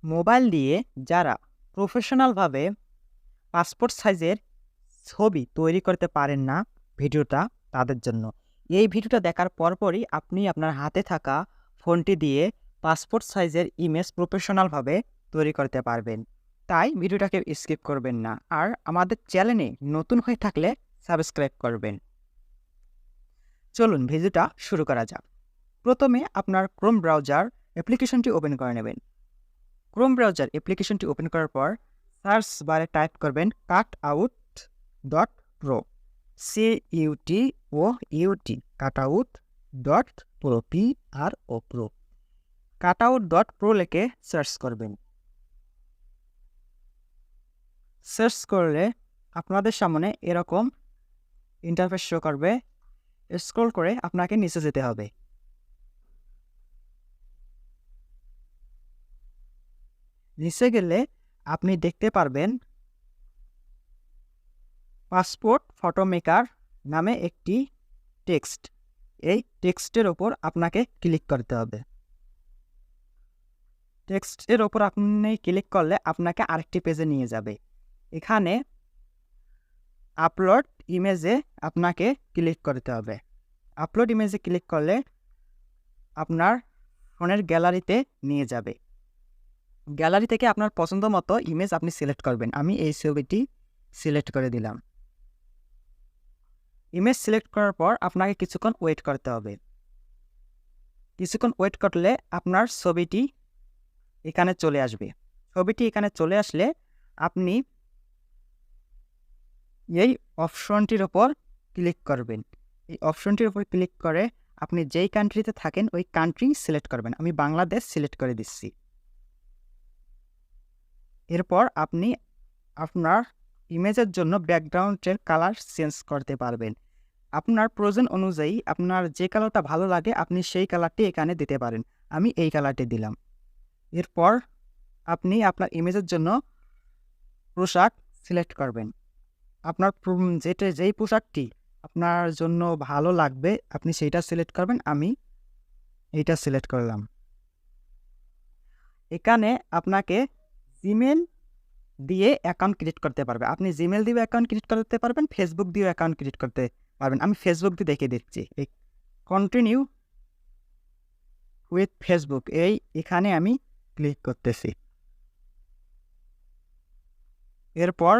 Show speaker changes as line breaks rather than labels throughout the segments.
Mobile দিয়ে যারা প্রফেশনালভাবে passport সাইজের ছবি তৈরি করতে পারেন না, ভিডিওটা তাদের জন্য। এই ভিডিওটা দেখার পরপরই আপনি আপনার হাতে থাকা ফোনটি দিয়ে পাসপোর্ট সাইজের ইমেজ প্রফেশনালভাবে তৈরি করতে পারবেন। তাই ভিডিওটাকে স্কিপ করবেন না, আর আমাদের চ্যানেলে নতুন হয়ে থাকলে সাবস্ক্রাইব করবেন। চলুন ভিডিওটা শুরু করা যাক। প্রথমে আপনার ক্রোম ব্রাউজার অ্যাপ্লিকেশনটি ওপেন করে নেবেন। ক্রোম ব্রাউজার অ্যাপ্লিকেশনটি ওপেন করার পর সার্চ বারে টাইপ করবেন cutout.pro, CUTOUT, cutout.pro, PRO, cutout.pro লিখে সার্চ করবেন। সার্চ করলে আপনাদের সামনে এরকম ইন্টারফেস শো করবে। স্ক্রল করে আপনাকে নিচে যেতে হবে। নিচে গেলে আপনি দেখতে পারবেন পাসপোর্ট ফটো মেকার নামে একটি টেক্সট। এই টেক্সটের ওপর আপনাকে ক্লিক করতে হবে। টেক্সটের ওপর আপনি ক্লিক করলে আপনাকে আরেকটি পেজে নিয়ে যাবে। এখানে আপলোড ইমেজে আপনাকে ক্লিক করতে হবে। আপলোড ইমেজে ক্লিক করলে আপনার ফোনের গ্যালারিতে নিয়ে যাবে। গ্যালারি থেকে আপনার পছন্দ মতো ইমেজ আপনি সিলেক্ট করবেন। আমি এই ছবিটি সিলেক্ট করে দিলাম। ইমেজ সিলেক্ট করার পর আপনাকে কিছুক্ষণ ওয়েট করতে হবে। কিছুক্ষণ ওয়েট করলে আপনার ছবিটি এখানে চলে আসবে। ছবিটি এখানে চলে আসলে আপনি এই অপশনটির ওপর ক্লিক করবেন। এই অপশনটির উপর ক্লিক করে আপনি যেই কান্ট্রিতে থাকেন ওই কান্ট্রি সিলেক্ট করবেন। আমি বাংলাদেশ সিলেক্ট করে দিচ্ছি। এরপর আপনি আপনার ইমেজের জন্য ব্যাকগ্রাউন্ডের কালার চেঞ্জ করতে পারবেন। আপনার প্রয়োজন অনুযায়ী আপনার যে কালারটা ভালো লাগে আপনি সেই কালারটি এখানে দিতে পারেন। আমি এই কালারটি দিলাম। এরপর আপনি আপনার ইমেজের জন্য পোশাক সিলেক্ট করবেন। আপনার যেই পোশাকটি আপনার জন্য ভালো লাগবে আপনি সেইটা সিলেক্ট করবেন। আমি এইটা সিলেক্ট করলাম। এখানে আপনাকে জিমেল দিয়ে অ্যাকাউন্ট ক্রিয়েট করতে পারবে। আপনি জিমেল দিয়ে অ্যাকাউন্ট ক্রিয়েট করতে পারবেন, ফেসবুক দিয়েও অ্যাকাউন্ট ক্রিয়েট করতে পারবেন। আমি ফেসবুক দিয়ে দেখিয়ে দিচ্ছি। এই কন্টিনিউ উইথ ফেসবুক এখানে আমি ক্লিক করতেছি। এরপর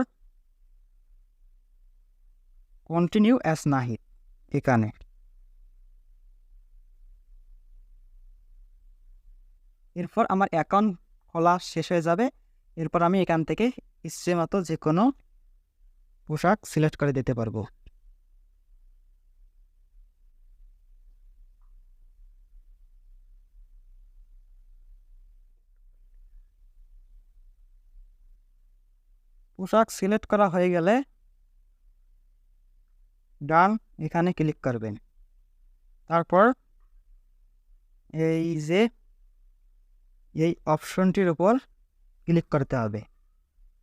কন্টিনিউ অ্যাজ নাহিদ এখানে। এরপর আমার অ্যাকাউন্ট খোলা শেষ হয়ে যাবে। এরপর আমি এখান থেকে ইচ্ছে মতো যে কোনো পোশাক সিলেক্ট করে দিতে পারবো। পোশাক সিলেক্ট করা হয়ে গেলে ডান এখানে ক্লিক করবেন। তারপর এই অপশনটির উপর ক্লিক করতে হবে।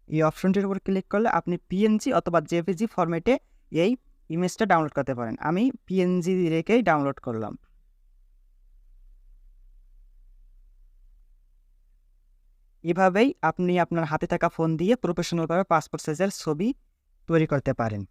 এই অপশনটির উপর ক্লিক করলে আপনি পিএনজি অথবা জেপিজি ফরম্যাটে এই ইমেজটা ডাউনলোড করতে পারেন। আমি পিএনজি রেখেই ডাউনলোড করলাম। এভাবেই আপনি আপনার হাতে থাকা ফোন দিয়ে প্রফেশনালভাবে পাসপোর্ট সাইজের ছবি তৈরি করতে পারেন।